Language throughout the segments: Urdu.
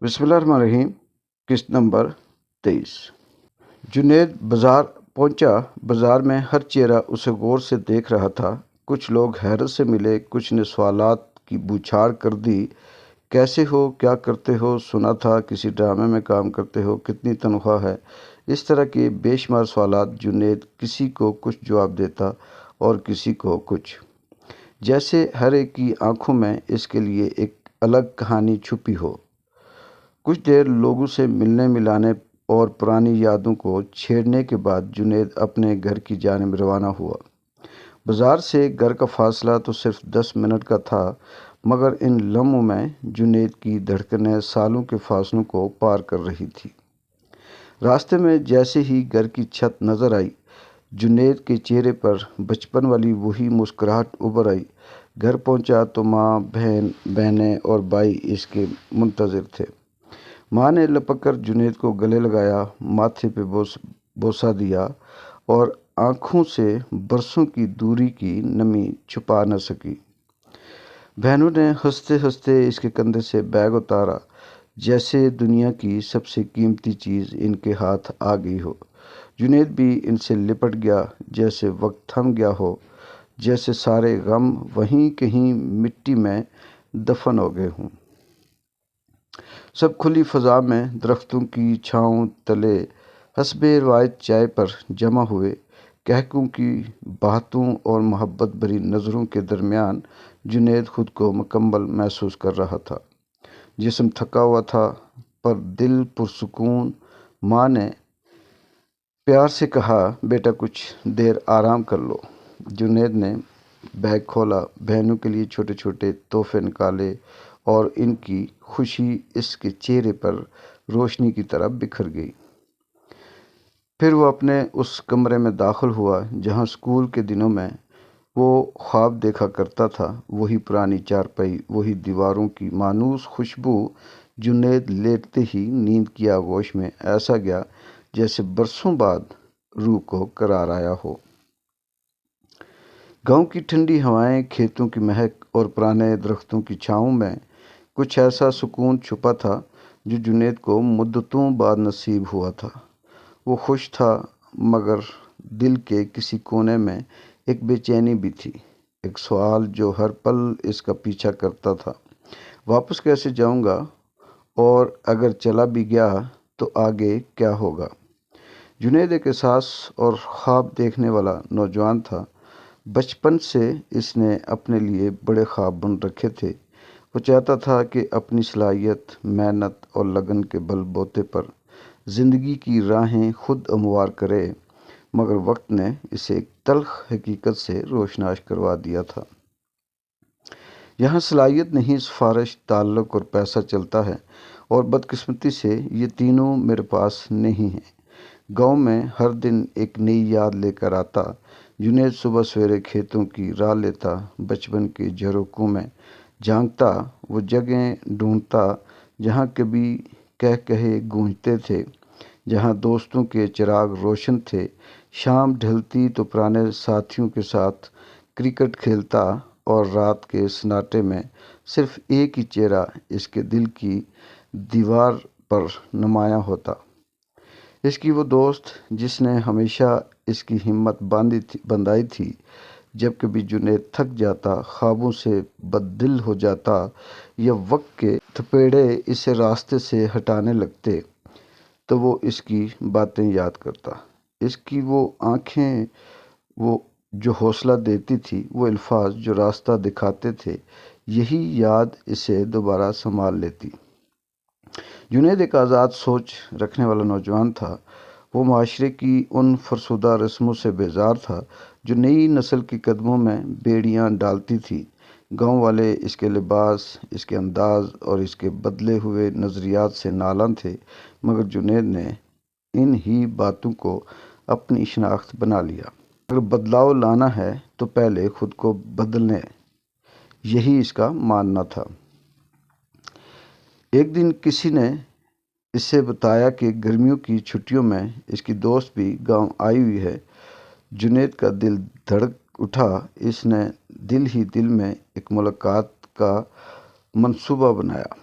بسم اللہ الرحمن الرحیم۔ قسط نمبر 23۔ جنید بازار پہنچا۔ بازار میں ہر چہرہ اسے غور سے دیکھ رہا تھا۔ کچھ لوگ حیرت سے ملے، کچھ نے سوالات کی بوچھاڑ کر دی۔ کیسے ہو؟ کیا کرتے ہو؟ سنا تھا کسی ڈرامے میں کام کرتے ہو؟ کتنی تنخواہ ہے؟ اس طرح کے بے شمار سوالات۔ جنید کسی کو کچھ جواب دیتا اور کسی کو کچھ، جیسے ہر ایک کی آنکھوں میں اس کے لیے ایک الگ کہانی چھپی ہو۔ کچھ دیر لوگوں سے ملنے ملانے اور پرانی یادوں کو چھیڑنے کے بعد جنید اپنے گھر کی جانب روانہ ہوا۔ بازار سے گھر کا فاصلہ تو صرف 10 منٹ کا تھا، مگر ان لمحوں میں جنید کی دھڑکنیں سالوں کے فاصلوں کو پار کر رہی تھی۔ راستے میں جیسے ہی گھر کی چھت نظر آئی، جنید کے چہرے پر بچپن والی وہی مسکراہٹ ابھر آئی۔ گھر پہنچا تو ماں، بہنیں اور بھائی اس کے منتظر تھے۔ ماں نے لپک کر جنید کو گلے لگایا، ماتھے پہ بوسہ دیا اور آنکھوں سے برسوں کی دوری کی نمی چھپا نہ سکی۔ بہنوں نے ہنستے ہنستے اس کے کندھے سے بیگ اتارا، جیسے دنیا کی سب سے قیمتی چیز ان کے ہاتھ آ گئی ہو۔ جنید بھی ان سے لپٹ گیا، جیسے وقت تھم گیا ہو، جیسے سارے غم وہیں کہیں مٹی میں دفن ہو گئے ہوں۔ سب کھلی فضا میں درختوں کی چھاؤں تلے حسب روایت چائے پر جمع ہوئے۔ کہکوں کی باتوں اور محبت بھری نظروں کے درمیان جنید خود کو مکمل محسوس کر رہا تھا۔ جسم تھکا ہوا تھا پر دل پرسکون۔ ماں نے پیار سے کہا، بیٹا کچھ دیر آرام کر لو۔ جنید نے بیگ کھولا، بہنوں کے لیے چھوٹے چھوٹے تحفے نکالے اور ان کی خوشی اس کے چہرے پر روشنی کی طرح بکھر گئی۔ پھر وہ اپنے اس کمرے میں داخل ہوا جہاں اسکول کے دنوں میں وہ خواب دیکھا کرتا تھا۔ وہی پرانی چارپائی، وہی دیواروں کی مانوس خوشبو۔ جنید لیٹتے ہی نیند کی آغوش میں ایسا گیا جیسے برسوں بعد روح کو قرار آیا ہو۔ گاؤں کی ٹھنڈی ہوائیں، کھیتوں کی مہک اور پرانے درختوں کی چھاؤں میں کچھ ایسا سکون چھپا تھا جو جنید کو مدتوں بعد نصیب ہوا تھا۔ وہ خوش تھا، مگر دل کے کسی کونے میں ایک بے چینی بھی تھی، ایک سوال جو ہر پل اس کا پیچھا کرتا تھا۔ واپس کیسے جاؤں گا؟ اور اگر چلا بھی گیا تو آگے کیا ہوگا؟ جنید ایک احساس اور خواب دیکھنے والا نوجوان تھا۔ بچپن سے اس نے اپنے لیے بڑے خواب بن رکھے تھے۔ وہ چاہتا تھا کہ اپنی صلاحیت، محنت اور لگن کے بل بوتے پر زندگی کی راہیں خود ہموار کرے، مگر وقت نے اسے ایک تلخ حقیقت سے روشناس کروا دیا تھا۔ یہاں صلاحیت نہیں، سفارش، تعلق اور پیسہ چلتا ہے، اور بدقسمتی سے یہ تینوں میرے پاس نہیں ہیں۔ گاؤں میں ہر دن ایک نئی یاد لے کر آتا۔ جنید صبح سویرے کھیتوں کی راہ لیتا، بچپن کے جھروکوں میں جھانکتا، وہ جگہیں ڈھونڈتا جہاں کبھی کہے گونجتے تھے، جہاں دوستوں کے چراغ روشن تھے۔ شام ڈھلتی تو پرانے ساتھیوں کے ساتھ کرکٹ کھیلتا اور رات کے سناٹے میں صرف ایک ہی چہرہ اس کے دل کی دیوار پر نمایاں ہوتا، اس کی وہ دوست جس نے ہمیشہ اس کی ہمت بندھائی تھی۔ جب کبھی جنید تھک جاتا، خوابوں سے بددل ہو جاتا یا وقت کے تھپیڑے اسے راستے سے ہٹانے لگتے، تو وہ اس کی باتیں یاد کرتا، اس کی وہ آنکھیں، وہ جو حوصلہ دیتی تھی، وہ الفاظ جو راستہ دکھاتے تھے۔ یہی یاد اسے دوبارہ سنبھال لیتی۔ جنید ایک آزاد سوچ رکھنے والا نوجوان تھا۔ وہ معاشرے کی ان فرسودہ رسموں سے بیزار تھا جو نئی نسل کے قدموں میں بیڑیاں ڈالتی تھی۔ گاؤں والے اس کے لباس، اس کے انداز اور اس کے بدلے ہوئے نظریات سے نالاں تھے، مگر جنید نے ان ہی باتوں کو اپنی شناخت بنا لیا۔ اگر بدلاؤ لانا ہے تو پہلے خود کو بدلنے، یہی اس کا ماننا تھا۔ ایک دن کسی نے اسے بتایا کہ گرمیوں کی چھٹیوں میں اس کی دوست بھی گاؤں آئی ہوئی ہے۔ جنید کا دل دھڑک اٹھا۔ اس نے دل ہی دل میں ایک ملاقات کا منصوبہ بنایا۔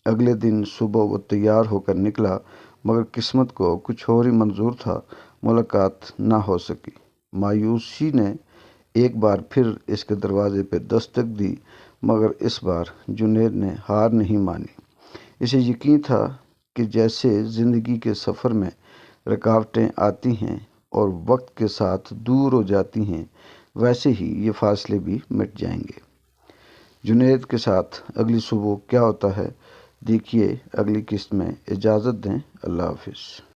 اگلے دن صبح وہ تیار ہو کر نکلا، مگر قسمت کو کچھ اور ہی منظور تھا، ملاقات نہ ہو سکی۔ مایوسی نے ایک بار پھر اس کے دروازے پہ دستک دی، مگر اس بار جنید نے ہار نہیں مانی۔ اسے یقین تھا کہ جیسے زندگی کے سفر میں رکاوٹیں آتی ہیں اور وقت کے ساتھ دور ہو جاتی ہیں، ویسے ہی یہ فاصلے بھی مٹ جائیں گے۔ جنید کے ساتھ اگلی صبح کیا ہوتا ہے، دیکھیے اگلی قسط میں۔ اجازت دیں، اللہ حافظ۔